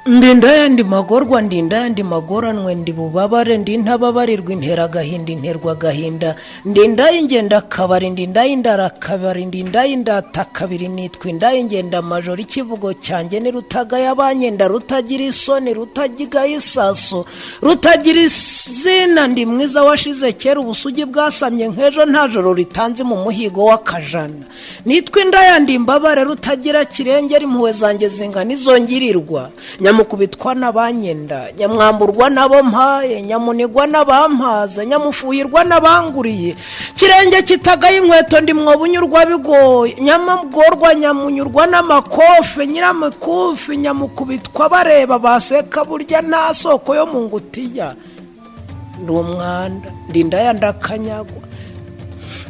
ndindaya ndi magorwa ndindaya ndi magoranwe ndi bubabare ndi ntababarirwa intera gahinda interwa gahinda ndindaya ingenda kabari ndindaya indara kabari ndindaya indata kabiri nitwa indaya ingenda majoro ikivugo cyanjye ni rutagaya abanyenda rutagira isoni rutagiga isaso rutagira izina ndi mwiza washize kera ubusugi bwasamye nk'ejo nta joro ritanze mu muhigo w'akajana nitwa indaya ndi imbabare rutagira kirengera impuhwe zanjye zingana izongirirwa nyamukubitwa n'abanyenda nyamwamburwa nabo mpaye nyamunigwa n'abampaza nyamufuhirwa n'abanguriye kirenge kitagaye inkweto ndi mwobunyurwa bigoye nyamugorwa nyamunyurwa n'amakofe nyiramikufi nyamukubitwa bareba baseka burya nta soko yo mu ngutiya ndi umwanda ndindaya ndakanyagwa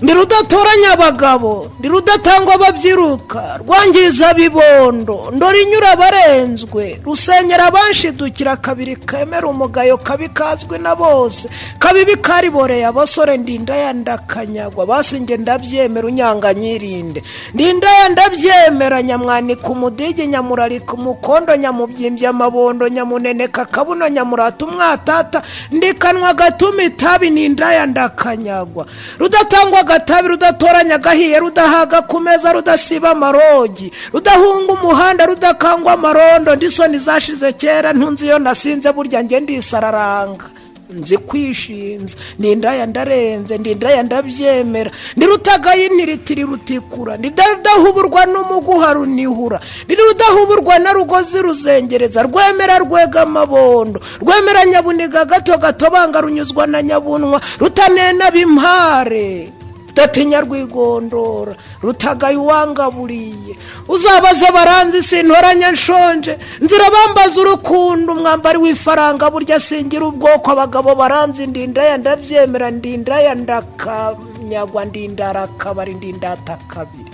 ndi rudatoranya abagabo ndi rudatangwa babyiruka rwangiza bibondo ndorinyura barenzwe rusenyera abanshidukira kabiri kemera umugayo kabi kazwi na bose kabibi kariboreye abasore ndindaya ndakanyagwa basinge ndabyemera unyanga nyirinde ndindaya ndabyemera nyamwanika umudigi nyamurarika umukondo nyamubyimbye amabondo nyamuneneka kabuno nyamurata umwatata ndikanwa gatuma itabi ndindaya ndakanyagwa rudatangwa gatabi rudatoranya gahiye rudahaga kumeza rudasiba amarogi rudahunga umuhanda rudakangwa amarondo ndisoni zashize kera ntunzi yo nasinze burya nge ndisararanga nzi kwishinza ndindaya ndarenze ndindaya ndabyemera ndirutagaye intiritiri rutikura ndidahuburwa n'umuguha runihura ndirudahuburwa na rugozi ruzengereza rwemera rwega amabondo rwemera nyabuniga gato gato banga runyuzwa na nyabunwa rutanena bimpare datinya rwigondora rutagaye uwangaburiye uzabaze baranzi sintoranya nshonje nzira bambaza urukundo umwambari w'ifaranga burya singira ubwoko abagabo baranzi ndindaya ndabyemera ndindaya ndakanyagwa ndindara kabari ndindata kabiri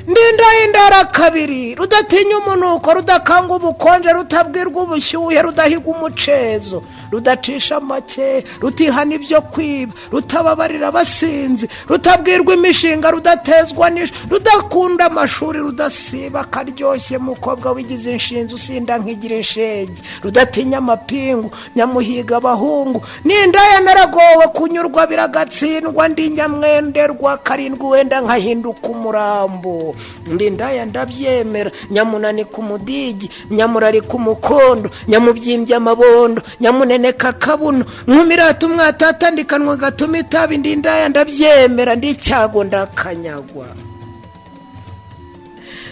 ndindaya indara kabiri rudatinya umunuko rudakanga ubukonje rutabwirwa ubushyuhe rudahiga umucezo rudacisha make rutihana ibyo kwiba rutababarira abasinzi rutabwirwa imishinga rudatezwa n'isha rudakunda amashuri rudasiba akaryoshye mukobwa wigize inshinzi usinda nkigira inshege rudatinya amapingu nyamuhiga abahungu n'indaya naragowe kunyurwa biragatsindwa ndi nyamwenderwa karindwi wenda nkahinduka umurambo ndindaya ndabyemera nyamunanika umudigi nyamurarika umukondo nyamubyimbye amabondo nyamuneneka kabuno nkumirata umwatata ndikanwa gatuma itabi ndindaya ndabyemera ndicyago ndakanyagwa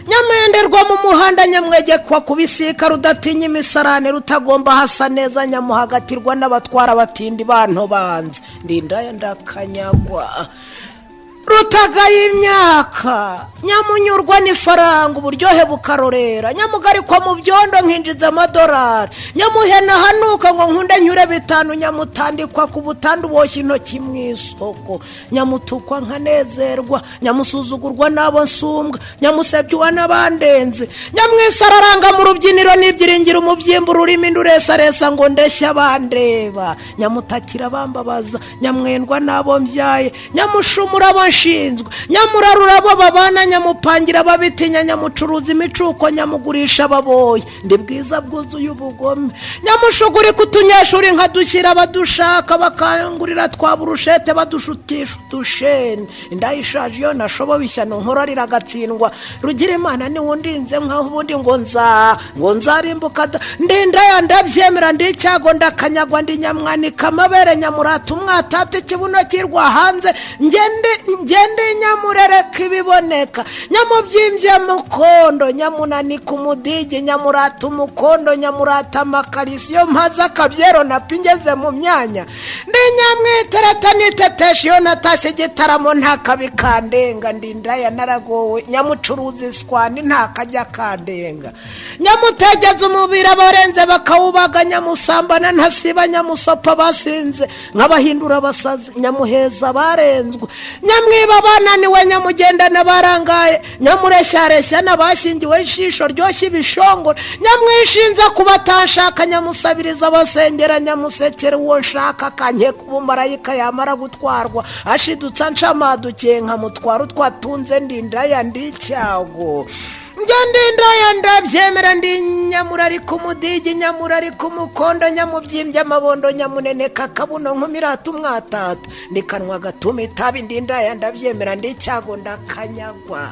nyamenderwa mu muhanda nyamwegekwa kubisika rudatinya imisarane rutagomba hasa neza nyamuhagatirwa n'abatwara batindi bantu banze ndindaya ndakanyagwa rutagaye imyaka nyamunyurwa n'ifaranga uburyohe bukarorera nyamugarikwa mu byondo nkinjiza amadolari nyamuhena hanuka ngo nkunde nyure bitanu nyamutandikwa ku butandu boshye intoki mu isoko nyamutukwa nkanezerwa nyamusuzugurwa n'abo nsumbwa nyamusebyuwa n'abandenze nyamwisararanga mu rubyiniro n'ibyiringiro umubyimba ururimi nduresaresa ngo ndeshya abandeba nyamutakira bambabaza nyamwendwa n'abo mbyaye nyamushumura shinzwe nyamurarura abo babana nyamupangira babitinya nyamucuruza imicuko nyamugurisha ababoye ndi bwiza bwuzuye ubugome nyamushuguri kutunyeshuri nkadushyira abadushaka bakangurira twaburushete badushutisha udusheni indayishaje iyo nashoboye ishyano nkorarira agatsindwa rugira imana ni wundinze nkaho ubundi ngo nzarimbuka ndindaya ndabyemera ndicyago ndakanyagwa ndi nyamwanika amabere nyamurata umwatata ikibuno kirwa hanze ngende nyamurereka ibiboneka nyamubyimbye mukondo nyamunanika umudigi nyamurata umukondo nyamurata amakarisi yo mpaza akabyero napingeze mu myanya ndi nyamwiterata nitetesha iyo natashye igitaramo ntakabikandenga ndindaya naragowe nyamucuruza iswandi ntakajya kandenga nyamutegeza umubiri abarenze bakawubaga nyamusambana ntasiba nyamusopa basinze nk'abahindura abasazi nyamuheza barenzwe nyamwiba bananiwe nyamugendana barangaye nyamureshyareshya n'abashyingiwe ishisho ryoshye ibishongore nyamwishinza kuba atashaka nyamusabiriza abasengera nyamusekera uwo nshaka kanyeka ubumarayika yamara gutwarwa ashidutsa ncamaduke nkamutwara utwatunze ndindaya ndicyago ndindaya ndabyemera ndi nyamurari ku mudigi nyamurari ku mukondo nyamubyimbye amabondo nyamuneneka kabuno nkumirata umwatata ndikanwa gatuma itabi ndindaya ndabyemera ndi cyago ndakanyagwa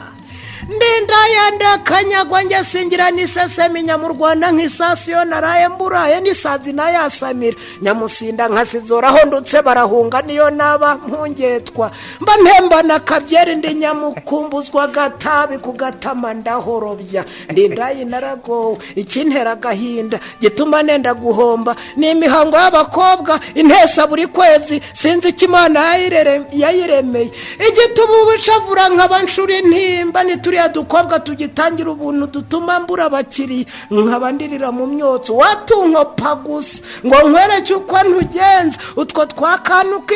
ndindaya ndakanyagwa njye singira n'isesemi nyamurwanda nk'isasiyo naraye mburaye n'isazi nayasamira nyamusinda nkasizoraho ndutse barahunga niyo naba mpungetwa mba mpembana kabyeri ndi nyamukumbuzwa gatabi ku gatama ndahorobya ndindaye naragowe ikintera agahinda gituma nenda guhomba ni imihango y'abakobwa intesa buri kwezi sinzi ikimana yayiremeye igitubu bicavura nk'abanshura intimba turiya dukobwa tugitangira ubuntu dutuma mbura abakiriya nkabandirira mu myotso watunkopa gusa ngo nkwereke uko ntugenza utwo twakanuka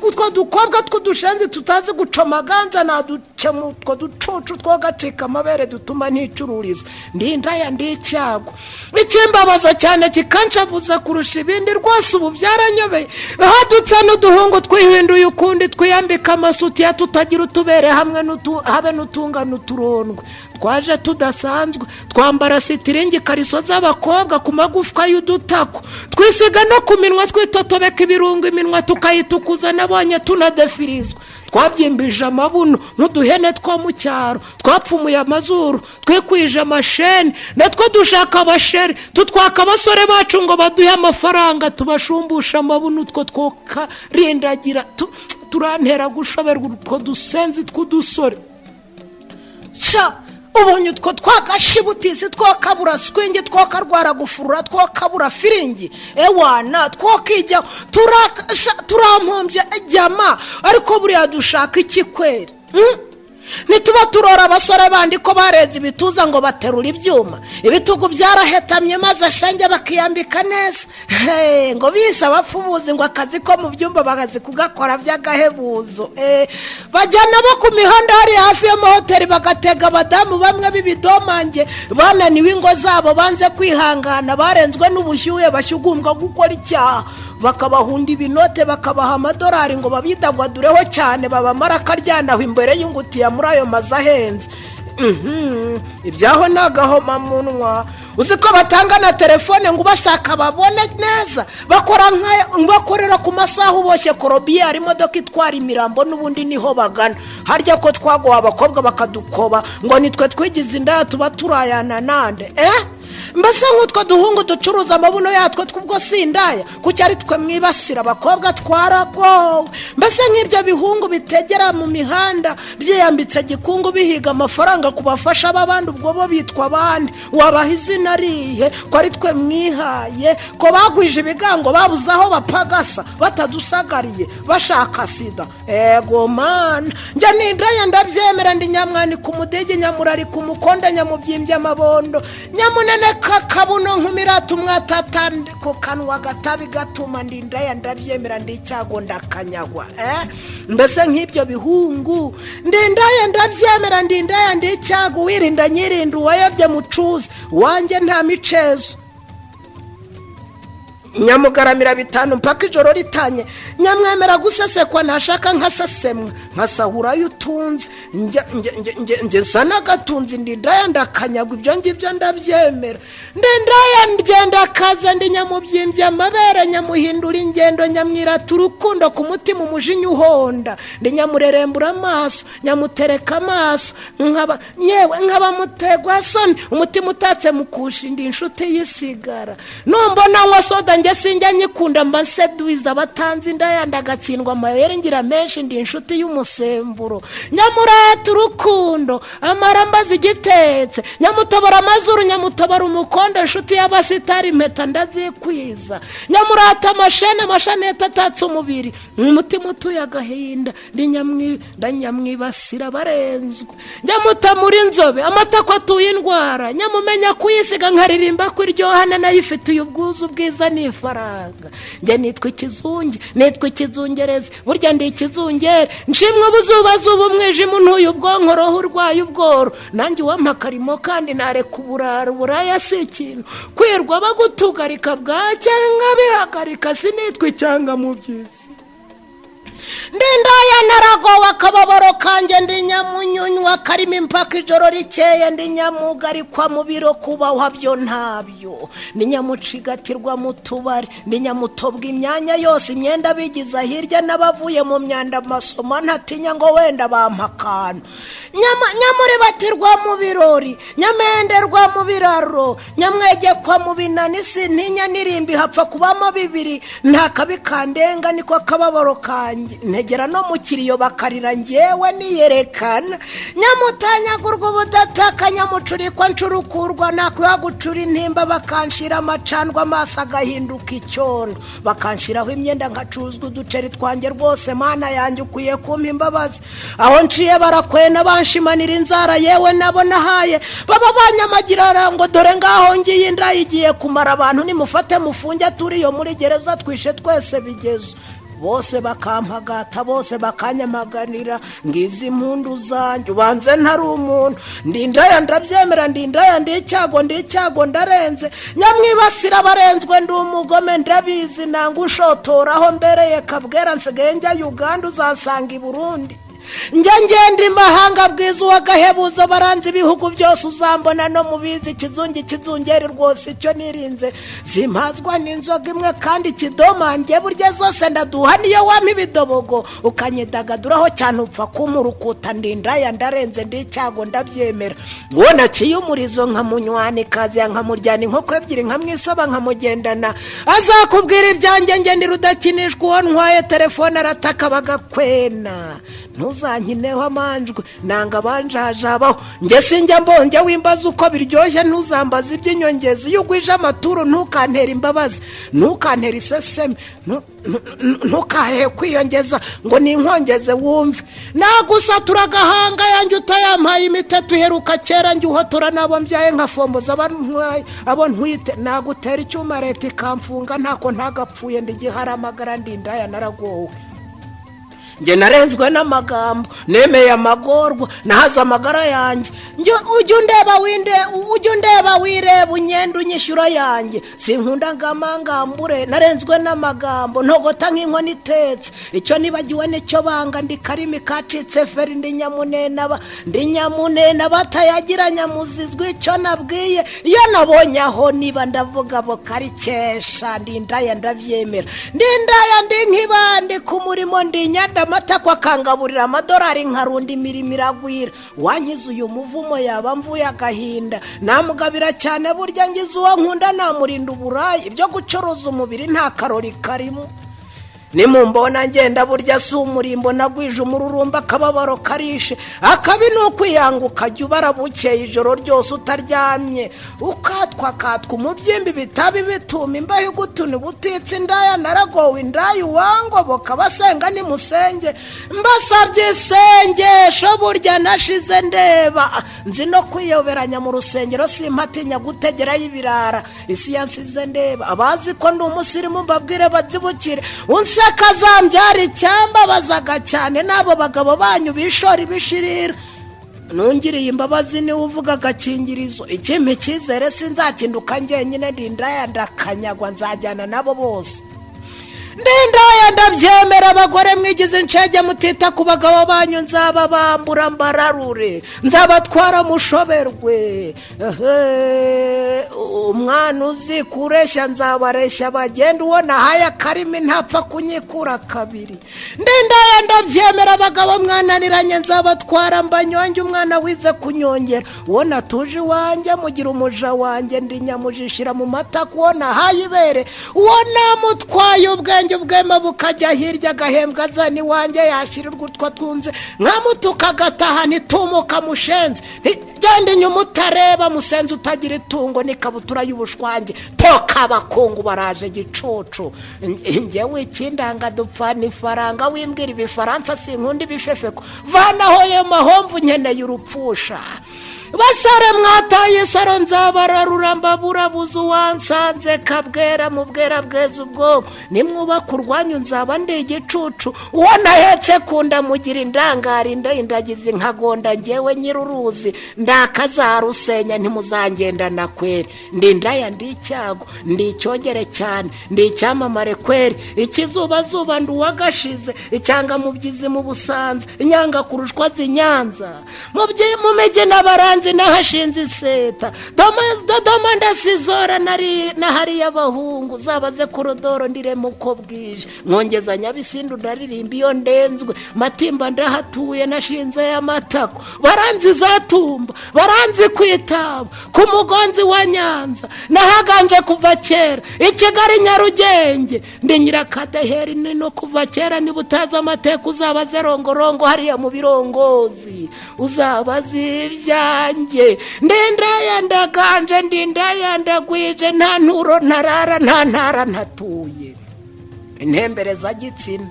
utwo dukobwa tw'udushenzi tutazi gucoma ganja naduce mu utwo ducucu twogacika amabere dutuma nticururiza ndindaya ndicyago ikimbabaza cyane kikanshavuza kurusha ibindi rwose ubu byaranyobeye hadutse n'uduhungu twihinduye ukundi twiyambika amasutiya tutagira utubere hamwe habe n'utungana uturondwe twaje tudasanzwe twambara sitiringi kariso z'abakobwa ku magufwa y'udutako twisiga no ku minwa twitotobeka ibirungo iminwa tukayitukuza nabonye tunadefirizwa twabyimbije amabuno n'uduhene two mu cyaro twapfumuye amazuru twikwije amasheni natwo dushaka abasheri tutwaka abasore bacu ngo baduhe amafaranga tubashumbusha amabuno utwo twokarindagira turantera gushoberwa utwo dusenzi tw'udusore ubonye utwo twagashibutizi twokabura swingi twokarwara gufurura twokabura firingi ewana twokijya turampombye jyama ariko buriya dushaka iki kweri nituba turora abasore bandi ko bareze ibituza ngo baterura ibyuma ibitugu byarahetamye maze ashenge bakiyambika neza ngo bisa bapfubuzi ngo akazi ko mu byumba bagazi kugakora by'agahebuzo bajyana bo ku mihanda hari hafi y'amahoteli bagatega abadamu bamwe b'ibidomange bananiwe ingo zabo banze kwihangana barenzwe n'ubushyuhe bashyugumbwa gukora icyaha bakabahunda ibinote bakabaha amadolari ngo babidagwadureho cyane babamara akaryanaho imbere y'ingutiya muri ayo mazu ahenze ibyaho ni agahomamunwa uzi ko batanga na telefone ngo ubashaka babone neza bakorera ku masaha uboshye korobiyari imodoka itwara imirambo n'ubundi niho bagana harya ko twagoha abakobwa bakadukoba ngo nitwe twigize indaya tuba turayana nande mbese nk'utwo duhungu ducuruza amabuno yatwo tw'ubwo sindaya kuko ari twe mwibasira abakobwa twaragowe mbese nk'ibyo bihungu bitegera mu mihanda byiyambitse gikungu bihiga amafaranga kubafasha abandi ubwo bo bitwa abandi wabaha izina rihe ko ari twe mwihaye ko bagwije ibigango babuze aho bapagasa batadusagariye bashaka sida ego mana njya nindaya ndabyemera ndi nyamwani ku mudege nyamurari ku mukonda nyamubyimbye amabondo nyamunene kabuno nkumirata umwatata ku kanwa gatabi gatuma ndindaya ndabyemera ndi cyago ndakanyagwa mbese nk'ibyo bihungu ndindaya ndabyemera ndindaya ndi cyago wirinda nyirinda uwayobye mucuzi wanjye nta micezo nyamugaramira bitanu mpaka ijoro ritanye nyamwemera gusesekwa ntashaka nkasesemwa nkasahura y'utunze ngeza n'agatunzi ndindaya ndakanyagwa ibyo ngibyo ndabyemera ndindaya ngenda kaza ndi nyamubyimbye amabere nyamuhindura ingendo nyamwirata urukundo ku mutima umujinya uhonda ndi nyamurerembura amaso nyamutereka amaso nkaba mutegwa soni umutima utatse mukusha ndi inshuti yisigara numbona nywa soda sinjya nyikunda mba nseduiza abatanzi indaya ndagatsindwa amayeri ngira menshi ndi inshuti y'umusemburo nyamurata urukundo amarambazi igitetse nyamutobora amazuru nyamutobora umukondo inshuti y'abasitari impeta ndazikwiza nyamurata amashanete atatse umubiri umutima utuye agahinda ndanyamwibasira barenzwe nyamutamura inzobe amatako atuye indwara nyamumenya kuyisiga nkaririmba ko iryohana nayo ifitiye ubwuzu bwiza n'ifaranga njye nitwa ikizunge nitwa ikizungereza burya ndi ikizungere nshimwe ubuzubazuba umwijima untuye ubwonko roho urwaye ubworo nanjye uwampa akarimo kandi nareka uburaya si ikintu kwirwa bagutugarika bwacya nkabihagarika sinitwa ibyangamubyizi ndindaya naragowe akababaro kanjye ndi nyamunyunywa karimo impaka ijoro rikeye ndi nyamugarikwa mu biro kubaho byo ntabyo ni nyamucigatirwa mu tubari ni nyamutobwa imyanya yose imyenda bigiza hirya n'abavuye mu myanda amasomo ntatinya ngo wenda bampakana nyamuribatirwa mu birori nyamenderwa mu biraro nyamwegekwa mu binani sintinya nirimbi hapfa kubamo bibiri nta kabi kandenga niko akababaro kanjye ntegera no mu kiriyo bakarira njyewe niyerekana nyamutanyagurwa ubudataka nyamucurikwa ncurukurwa nakwiha gucura intimba bakanshira amacandwa amaso agahinduka icyondo bakanshiraho imyenda nkacuzwa uduceri twanjye rwose mana yanjye ukwiye kumpa imbabazi aho nciye barakwena banshimanira inzara yewe nabo nahaye baba banyamagirara ngo dore ngaho ngiye inda igiye kumara abantu nimufate mufunge turiyo muri gereza twishe twese bigezo bose bakampagata bose bakanyamaganira ngize impundu zanjye ubanze ntari umuntu ndindaya ndabyemera ndindaya ndicyago ndarenze nyamwibasira barenzwe ndi umugome ndabizi nanga ushotoraho mbereye kabwera nsigaye njya Uganda uzansanga i Burundi njya ngenda imahanga bwiza uwagahebuza baranze ibihugu byose uzambona no mubizi kizungeri rwose icyo nirinze zimpazwa n'inzoga imwe kandi kidomange burya zose ndaduha niyo wampa ibidobogo ukanyidagaduraho cyane upfa kumurukuta ndindaya ndarenze ndicyago ndabyemera uwo naciye umurizo nkamunywana ikazi nkamuryana inkoko ebyiri nkamwisoba nkamugendana azakubwira ibyanjye ngendera udakinishwa uwo ntwaye telefone arataka bagakwena ntuzankineho amanjwe nanga banjajabaho nge sinjya mbonge wimbaza uko biryoshye ntuzambaza iby'inyongezi iyo ugwije amaturu ntukantera imbabazi ntukantera iseseme ntukahe kwiyongeza ngo ninkongeze wumve nagusatura agahanga yanjye utayampaye imiteto uheruka kera njye uhotora nabo mbyaye nkafomboza abo ntwite nagutera icyuma leta ikamfunga ntako ntagapfuye ndigiharamagara ndindaya naragowe nge narenzwe n'amagambo nemeye amagorwa nahaza amagara yanjye ujya undeba wireba unyenda unyishyura yanjye sinkunda ngamangambure narenzwe n'amagambo ntogota nk'inkoni itetse icyo nibagiwe nicyo banga ndi karimi kacitse feri ndi nyamunena batayagira nyamuzizwe icyo nabwiye iyo nabonye aho niba ndavuga bukarikesha ndindaya ndabyemera ndindaya ndi nk'ibandi ku murimo ndi nyanda amata kwa kangaburira amadolari nkarundi imirimo iragwira wankiza uyu muvumo yaba mvuye agahinda namugabira cyane burya ngize uwo nkunda namurinda uburayi ibyo gucuruza umubiri nta karori karimo nimumbona ngenda burya si umurimbo nagwije umururumba akababaro karishe akabi ni ukwiyanga ukajya ubara bukeye ijoro ryose utaryamye ukatwa umubyimbi bitabi bituma imbaho igutuna ubutitse indaya naragowe indaya uwangoboka basenga nimusenge mbasabye isengesho burya nashize ndeba nzi no kwiyoberanya mu rusengero simpatinya gutegerayo ibirara isi yansize ndeba abazi ko ndi umusirimu mbabwire bazibukire kazambyara icyamba bazaga cyane n'abo bagabo banyu bishora ibishirira nungiriye imbabazi niwe uvuga agakingirizo ikimpe cyizere sinzakinduka njyenyine ndindaya ndakanyagwa nzajyana nabo bose ndindaya ndabyemera abagore mwigize incege mutita ku bagabo banyu nzababambura mbararure nzabatwara mushoberwe umwana uzi kureshya nzabareshya bagenda uwo nahaye akarimi ntapfa kunyikura kabiri ndindaya ndabyemera abagabo mwananiranye nzabatwara mbanyonge umwana wize kunyongera uwo natuje iwanjye mugira umuja wanjye ndi nyamujishira mu mata kuwo nahaye ibere uwo namutwaye ubwenge ubwema bukajya hirya agahembwa azana iwanjye yashyirirwa utwo twunze nkamutuka agataha nitumuka mushenze genda inyuma utareba musenze utagira itungo n'ikabutura y'ubushwange toka abakungu baraje gicucu njyewe ikindanga dupfana ifaranga wimbwira ibifaransa sinkunda ibifefeko vanaho yo mahomvu nkeneye urupfusha basare mwataye saro nzabararura mbabura buzu wansanze kabwera mu bwera bweza ubwoko nimwubaka urwanyu nzaba ndi igicucu uwo nahetse kunda mugira indangara indagize nkagonda ngewe nyiruruzi ndakazarusenya ntimuzangenda na kweri ndi indaya ndi icyago ndi icyogere cyane ndi icyamamare kweri ikizuba zuba ndi uwagashize icyangamubyizi mu Busanza inyanga kurushwa z'Inyanza mu mege n'abaranzi nahashinze iseta dodoma ndasizora na hariya abahungu zabaze korodoro ndiremo uko bwije mwongeza Nyabisindu ndaririmba iyo ndenzwe Matimba ndahatuye nashinze amatako baranzi zatumba baranzi kwitaba ku mugonzi wa Nyanza nahaganje kuva kera Kigali Nyarugenge ndi nyirakadeheri no kuva kera ni butaza amateka uzabaze rongorongo hariya mu birongozi uzabaze ibyanjye ndendaya ndaganje ndindaya ndagwije nta nturo ntarara nta ntara ntatuye intembereza gitsina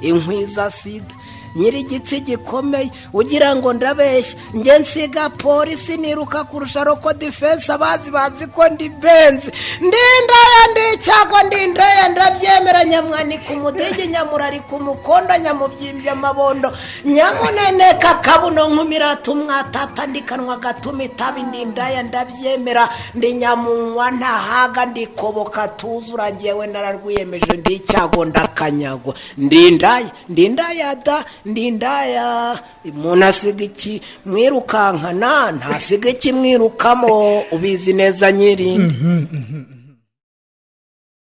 inkwiza sida nyirigitsi gikomeye ugira ngo ndabeshya nge nsiga polisi niruka kurusha roko defense bazi ko ndi benzi ndindaya ndicyago ndindaya ndabyemera nyamwani ku mudege nyamurari ku mukondo nyamubyimbye amabondo nyamuneneka kabuno nkumirata umwatata ndikanwa gatuma itabi ndindaya ndabyemera ndi nyamunwa ntahaga ndikoboka tuzura ngewe nararwiyemeje ndicyago ndakanyagwa ndindaya da ndindaya umuntu asiga iki mwirukankana ntasiga iki mwirukamo ubizi neza nyirinde